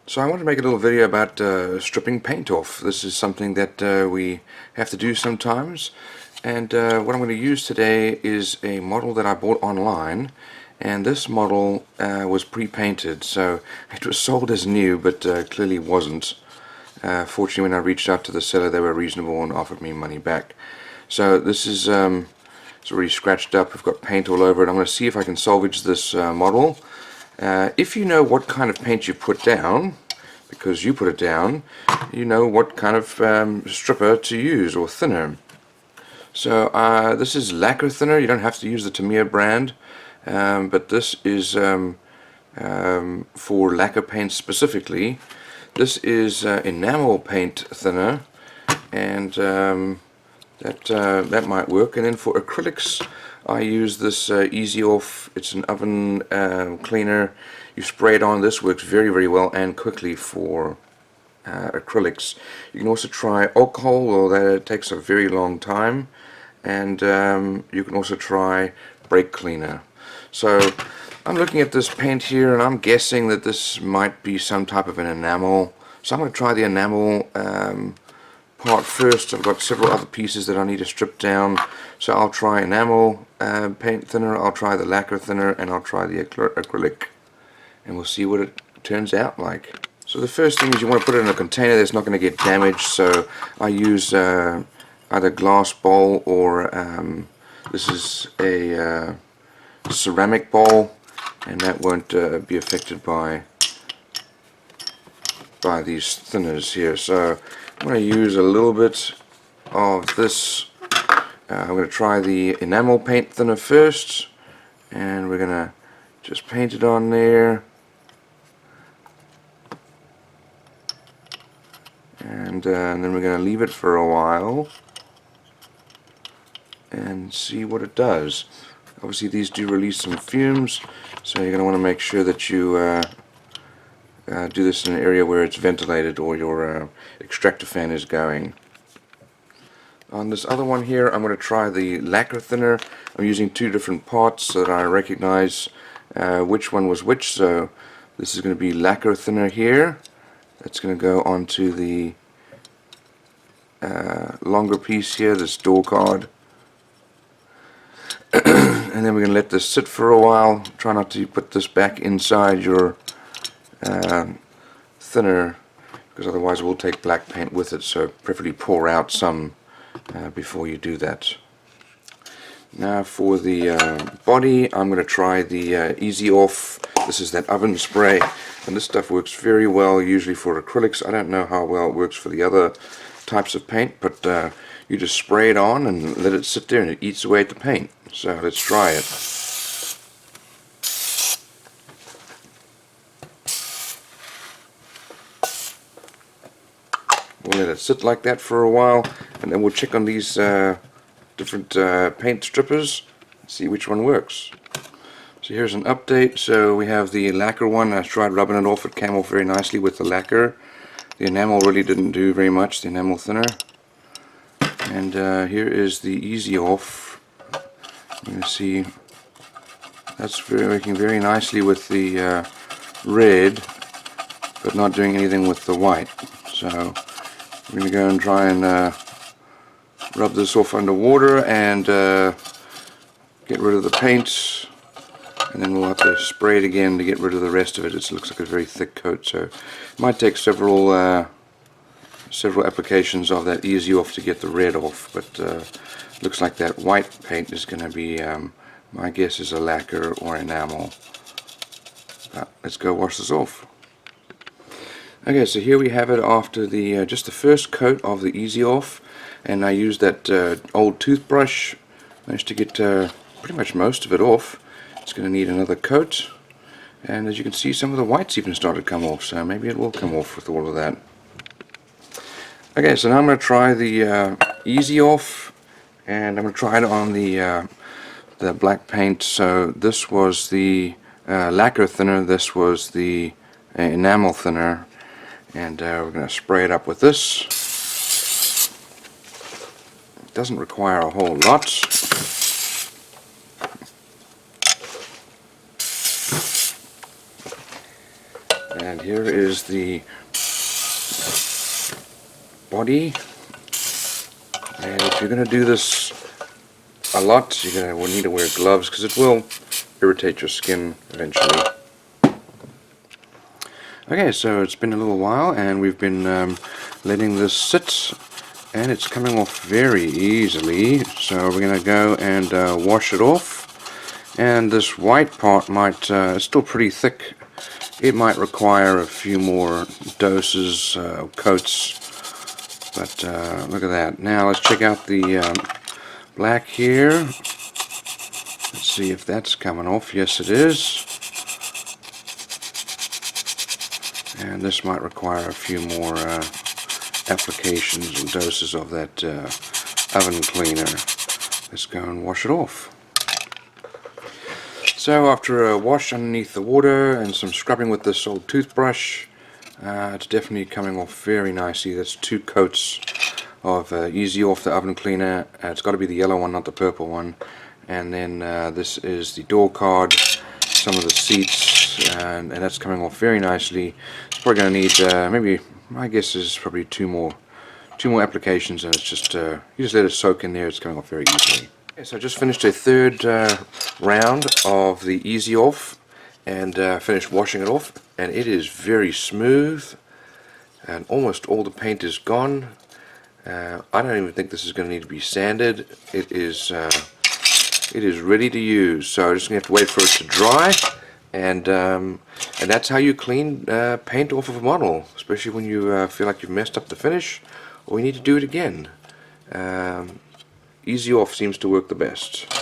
So I want to make a little video about stripping paint off. This is something that we have to do sometimes, and what I'm going to use today is a model that I bought online, and this model was pre-painted, so it was sold as new, but clearly wasn't. Fortunately, when I reached out to the seller, they were reasonable and offered me money back. So this is it's already scratched up. I've got paint all over it. I'm going to see if I can salvage this model. If you know what kind of paint you put down, because you put it down, you know what kind of stripper to use, or thinner. So this is lacquer thinner. You don't have to use the Tamiya brand, but this is for lacquer paint specifically. This is enamel paint thinner, and that might work. And then for acrylics, I use this Easy Off. It's an oven cleaner. You spray it on. This works very, very well and quickly for acrylics. You can also try alcohol, although that takes a very long time. And you can also try brake cleaner. So I'm looking at this paint here, and I'm guessing that this might be some type of an enamel. So I'm going to try the enamel part first. I've got several other pieces that I need to strip down, so I'll try enamel paint thinner, I'll try the lacquer thinner, and I'll try the acrylic, and we'll see what it turns out like. So the first thing is you want to put it in a container that's not going to get damaged, so I use either glass bowl or this is a ceramic bowl, and that won't be affected by these thinners here. So I'm going to use a little bit of this. I'm going to try the enamel paint thinner first, and we're going to just paint it on there, and then we're going to leave it for a while and see what it does. Obviously these do release some fumes, so you're going to want to make sure that you do this in an area where it's ventilated or your extractor fan is going. On this other one here, I'm going to try the lacquer thinner. I'm using two different parts so that I recognize which one was which. So this is going to be lacquer thinner here. That's going to go onto the longer piece here, this door card. And then we're going to let this sit for a while. Try not to put this back inside your thinner, because otherwise it will take black paint with it, so preferably pour out some before you do that. Now for the body, I'm going to try the Easy Off. This is that oven spray, and this stuff works very well usually for acrylics. I don't know how well it works for the other types of paint, but you just spray it on and let it sit there and it eats away at the paint. So let's try it. We'll let it sit like that for a while, and then we'll check on these different paint strippers, see which one works. So here's an update. So we have the lacquer one. I tried rubbing it off. It came off very nicely with the lacquer. The enamel really didn't do very much, the enamel thinner. And here is the Easy Off. You can see that's working very nicely with the red, but not doing anything with the white. So I'm going to go and try and rub this off underwater and get rid of the paint, and then we'll have to spray it again to get rid of the rest of it. It looks like a very thick coat, so it might take several applications of that Easy Off to get the red off, but looks like that white paint is going to be, my guess is a lacquer or enamel. Let's go wash this off. Okay, so here we have it after the just the first coat of the Easy Off, and I used that old toothbrush. Managed to get pretty much most of it off. It's going to need another coat, and as you can see, some of the whites even started to come off, so maybe it will come off with all of that. Okay, so now I'm going to try the Easy Off, and I'm going to try it on the black paint. So this was the lacquer thinner, this was the enamel thinner, and we're going to spray it up with this. It doesn't require a whole lot. And And here is the body. And if you're going to do this a lot, you're going to need to wear gloves because it will irritate your skin eventually. Okay, so it's been a little while and we've been letting this sit, and it's coming off very easily, so we're going to go and wash it off. And this white part might, it's still pretty thick, it might require a few more doses, coats, but look at that. Now let's check out the black here. Let's see if that's coming off. Yes, it is. And this might require a few more applications and doses of that oven cleaner. Let's go and wash it off. So after a wash underneath the water and some scrubbing with this old toothbrush, it's definitely coming off very nicely. That's 2 coats of Easy Off the oven cleaner. It's got to be the yellow one, not the purple one. And then this is the door card, some of the seats, and that's coming off very nicely. It's probably going to need maybe, my guess is probably two more applications, and it's just you just let it soak in there. It's coming off very easily. Okay, so I just finished a third round of the Easy Off and finished washing it off, and it is very smooth and almost all the paint is gone. I don't even think this is going to need to be sanded. It is ready to use, so I'm just going to have to wait for it to dry, and that's how you clean paint off of a model, especially when you feel like you've messed up the finish or you need to do it again. Easy Off seems to work the best.